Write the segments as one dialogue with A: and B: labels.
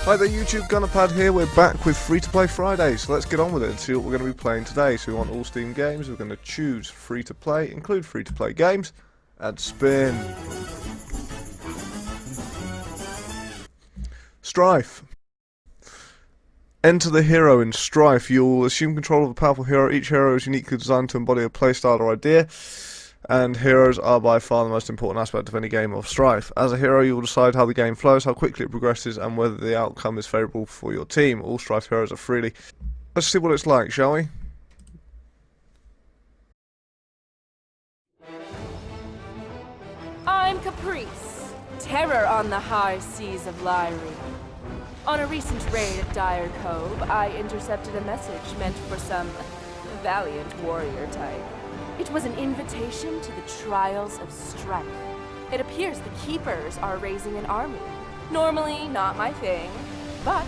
A: Hi there YouTube, Gunnerpad here. We're back with free-to-play Fridays, so let's get on with it and see what we're going to be playing today. So we want all Steam games, we're going to choose free-to-play, include free-to-play games, and spin. Strife. Enter the hero in Strife. You'll assume control of a powerful hero. Each hero is uniquely designed to embody a playstyle or idea, and heroes are by far the most important aspect of any game of Strife. As a hero, you will decide how the game flows, how quickly it progresses, and whether the outcome is favourable for your team. All Strife heroes are freely. Let's see what it's like, shall we?
B: I'm Caprice, terror on the high seas of Lyrie. On a recent raid at Dire Cove, I intercepted a message meant for some valiant warrior type. It was an invitation to the trials of Strife. It appears the Keepers are raising an army. Normally not my thing, but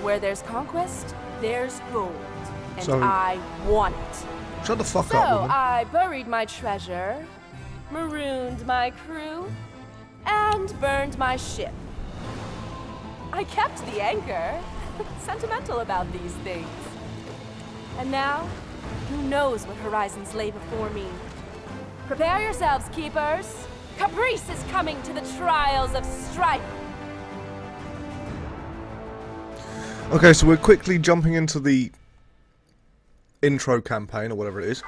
B: where there's conquest, there's gold. And I want it.
A: Shut the fuck up, woman.
B: So I buried my treasure, marooned my crew, and burned my ship. I kept the anchor. Sentimental about these things. And now, who knows what horizons lay before me? Prepare yourselves, Keepers. Caprice is coming to the trials of Strife.
A: Okay, so we're quickly jumping into the intro campaign, or whatever it is.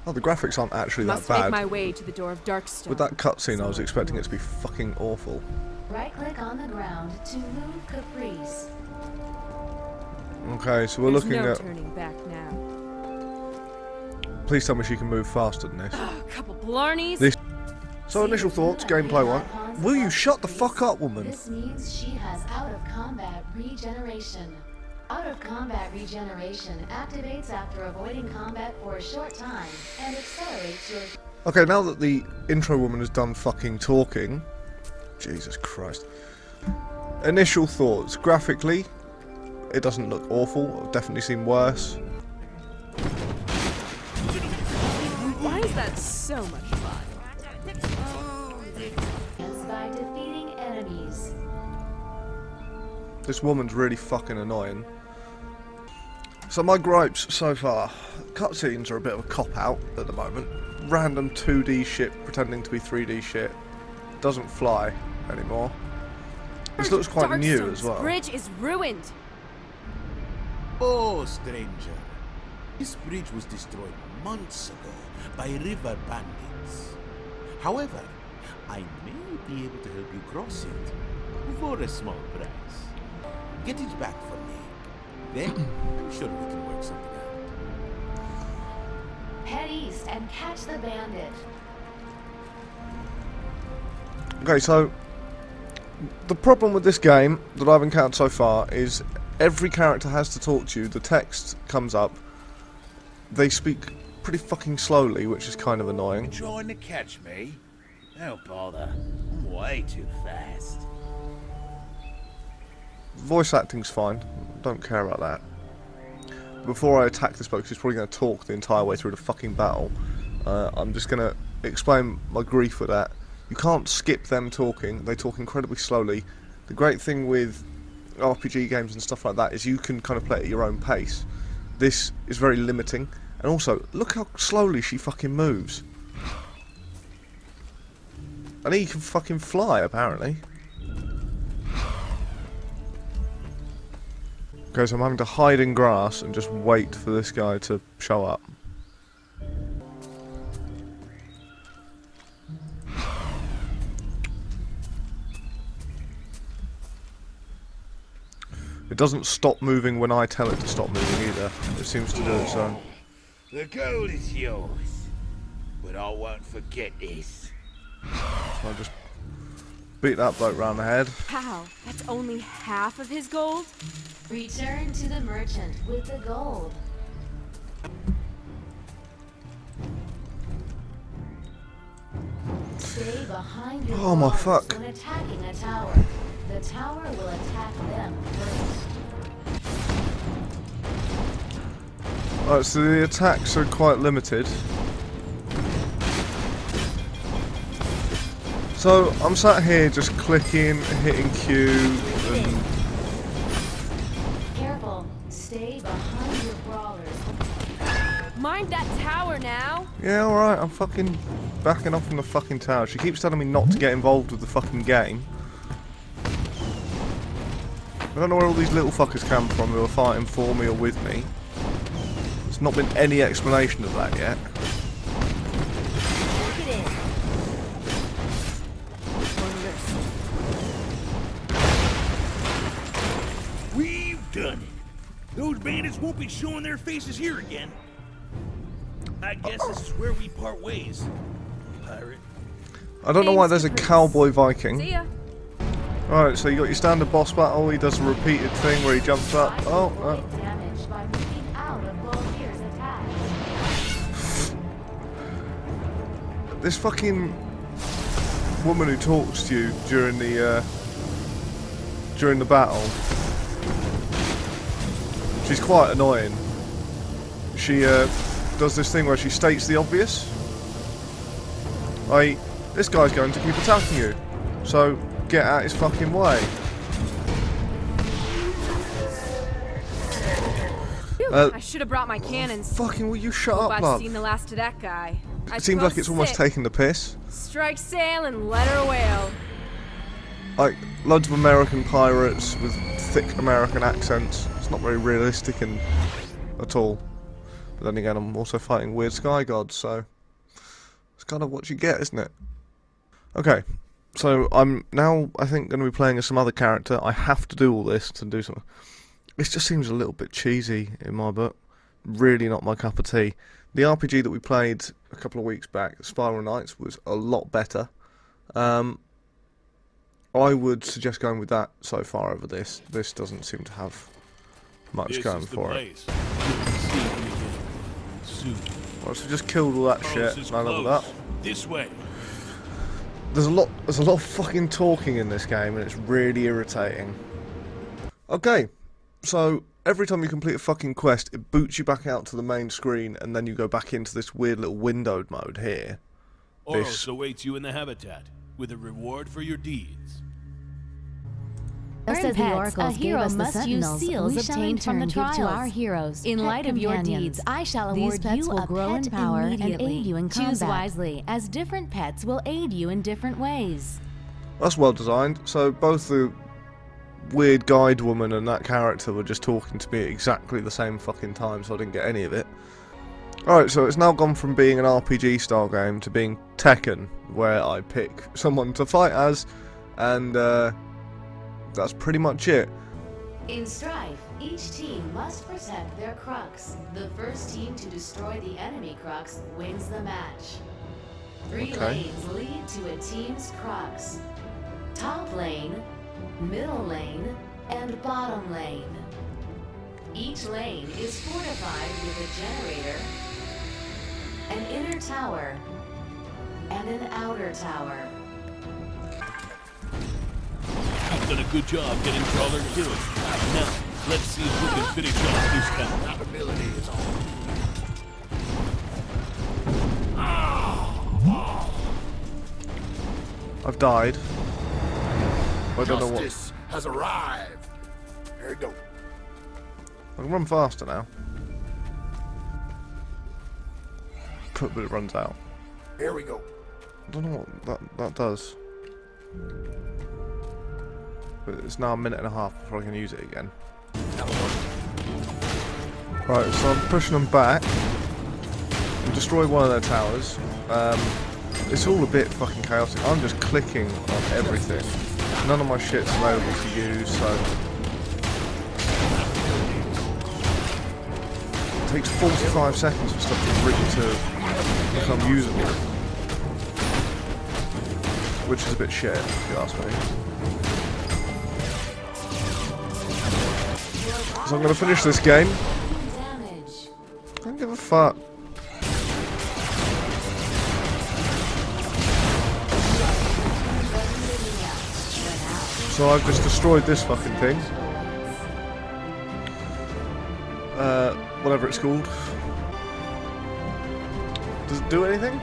A: Oh, the graphics aren't actually that bad.
B: Make my way to the door of Darkstone.
A: With that cutscene, I was expecting it to be fucking awful.
C: Right-click on the ground to move Caprice.
A: Okay, so we're looking at...
B: turning back now.
A: Please tell me she can move faster than this.
B: A couple blarneys.
A: So initial thoughts, gameplay-wise. Will you shut the fuck up, woman?
C: This means she has out-of-combat regeneration. Out-of-combat regeneration activates after avoiding combat for a short time and accelerates your...
A: Okay, now that the intro woman has done fucking talking... Jesus Christ. Initial thoughts. Graphically, it doesn't look awful. I've definitely seen worse.
B: Why is that so much fun?
C: by defeating enemies.
A: This woman's really fucking annoying. So my gripes so far. Cutscenes are a bit of a cop-out at the moment. Random 2D shit pretending to be 3D shit. Doesn't fly anymore. This looks quite new as well.
B: Bridge is ruined.
D: Oh, stranger. This bridge was destroyed months ago by river bandits. However, I may be able to help you cross it for a small price. Get it back for me. Then, I'm sure we can work something out.
C: Head east and catch the bandit.
A: Okay, so the problem with this game that I've encountered so far is every character has to talk to you. The text comes up. They speak pretty fucking slowly, which is kind of annoying.
D: You trying to catch me? Don't bother. I'm way too fast.
A: Voice acting's fine. Don't care about that. Before I attack this bloke, he's probably going to talk the entire way through the fucking battle. I'm just going to explain my grief with that. You can't skip them talking. They talk incredibly slowly. The great thing with RPG games and stuff like that is you can kind of play at your own pace. This is very limiting. And also, look how slowly she fucking moves. And he can fucking fly, apparently. Okay, so I'm having to hide in grass and just wait for this guy to show up. It doesn't stop moving when I tell it to stop moving either. It seems to do its own.
D: The gold is yours, but I won't forget this.
A: So I just beat that bloke round the head.
B: How? That's only half of his gold?
C: Return to the merchant with the gold. behind your
A: Oh my
C: walls
A: fuck.
C: when attacking a tower. The tower will attack them first.
A: Alright, so the attacks are quite limited. So I'm sat here just clicking, hitting Q, and
C: Careful, stay behind your brawlers.
B: Mind that tower now.
A: yeah, alright, I'm fucking backing off from the fucking tower. She keeps telling me not to get involved with the fucking game. I don't know where all these little fuckers come from who are fighting for me or with me. There's not been any explanation of that yet.
B: Look it in.
E: We've done it. Those bandits won't be showing their faces here again. I guess this is where we part ways, pirate.
A: I don't know why there's a
B: Thanks,
A: cowboy
B: See
A: Viking.
B: ya.
A: Alright, so you got your standard boss battle, he does a repeated thing where he jumps up.
C: Try to
A: Oh,
C: avoid damage by moving out of Volkir's attack.
A: this fucking woman who talks to you during the battle, she's quite annoying. She does this thing where she states the obvious. Like, this guy's going to keep attacking you, so get out his fucking way.
B: Phew, I should have brought my cannons.
A: Fucking will you shut
B: Hope
A: up,
B: I've
A: love?
B: seen the last of that guy.
A: It seems like it's almost taking the piss.
B: Strike sail and let her wail.
A: Like, loads of American pirates with thick American accents. It's not very realistic at all. But then again, I'm also fighting weird sky gods, so it's kind of what you get, isn't it? Okay, so I'm now, I think, going to be playing as some other character. I have to do all this to do something. This just seems a little bit cheesy in my book. Really not my cup of tea. The RPG that we played a couple of weeks back, Spiral Knights, was a lot better. I would suggest going with that so far over this. This doesn't seem to have much going for it. Right, so we just killed all that shit and I leveled up.
E: This way.
A: There's a lot of fucking talking in this game and it's really irritating. Okay, so every time you complete a fucking quest, it boots you back out to the main screen and then you go back into this weird little windowed mode here.
E: Oros awaits you in the habitat with a reward for your deeds.
F: Just as the oracles gave us the sentinels, seals obtained from the trials. To our heroes. In light of your deeds, I shall award you a grow in power and aid you in combat. Choose wisely, as different pets will aid you in different ways.
A: That's well designed. So both the weird guide woman and that character were just talking to me at exactly the same fucking time, so I didn't get any of it. Alright, so it's now gone from being an RPG style game to being Tekken, where I pick someone to fight as, and that's pretty much it.
C: In Strife, each team must protect their crux. The first team to destroy the enemy crux wins the match. 3 lanes lead to a team's crux. Top lane, middle lane, and bottom lane. Each lane is fortified with a generator, an inner tower, and an outer tower.
E: You've done a good job getting Crawler killed. Now, let's see if we can finish off this town. That ability is on.
A: I've died. I don't know what.
G: Justice has arrived. Here we go.
A: I can run faster now. But it runs out.
G: Here we go.
A: I don't know what that does. But it's now a minute and a half before I can use it again. Right, so I'm pushing them back. We destroy one of their towers. It's all a bit fucking chaotic. I'm just clicking on everything. None of my shit's available to use, so it takes 45 seconds for stuff to become usable, which is a bit shit, if you ask me. So I'm going to finish this game.
C: Damage.
A: I don't give a fuck. So I've just destroyed this fucking thing. Whatever it's called. Does it do anything?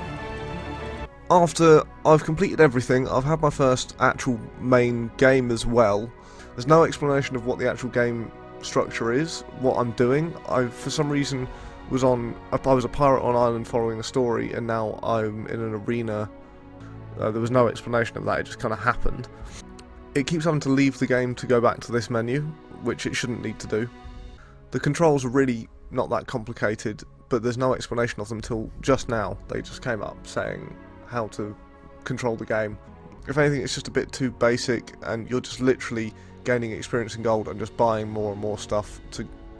A: After I've completed everything, I've had my first actual main game as well. There's no explanation of what the actual game structure is, what I'm doing. I, for some reason, I was a pirate on island following a story, and now I'm in an arena. There was no explanation of that, it just kind of happened. It keeps having to leave the game to go back to this menu, which it shouldn't need to do. The controls are really not that complicated, but there's no explanation of them till just now. They just came up saying how to control the game. If anything, it's just a bit too basic, and you're just literally gaining experience in gold and just buying more and more stuff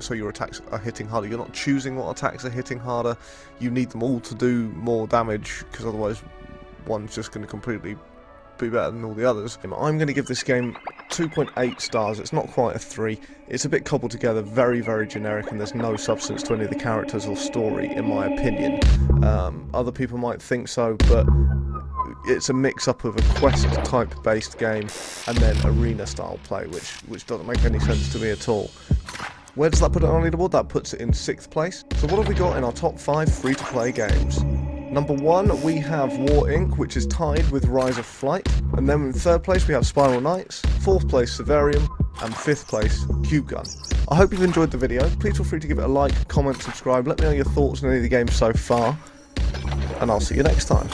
A: so your attacks are hitting harder. You're not choosing what attacks are hitting harder. You need them all to do more damage, because otherwise one's just going to completely be better than all the others. I'm going to give this game 2.8 stars. It's not quite a 3. It's a bit cobbled together, very, very generic, and there's no substance to any of the characters or story, in my opinion. Other people might think so, but it's a mix-up of a quest-type based game and then arena-style play, which doesn't make any sense to me at all. Where does that put it on leaderboard? That puts it in 6th place. So what have we got in our top 5 free-to-play games? Number 1, we have War Inc., which is tied with Rise of Flight. And then in 3rd place, we have Spiral Knights. 4th place, Severium. And 5th place, Cube Gun. I hope you've enjoyed the video. Please feel free to give it a like, comment, subscribe. Let me know your thoughts on any of the games so far. And I'll see you next time.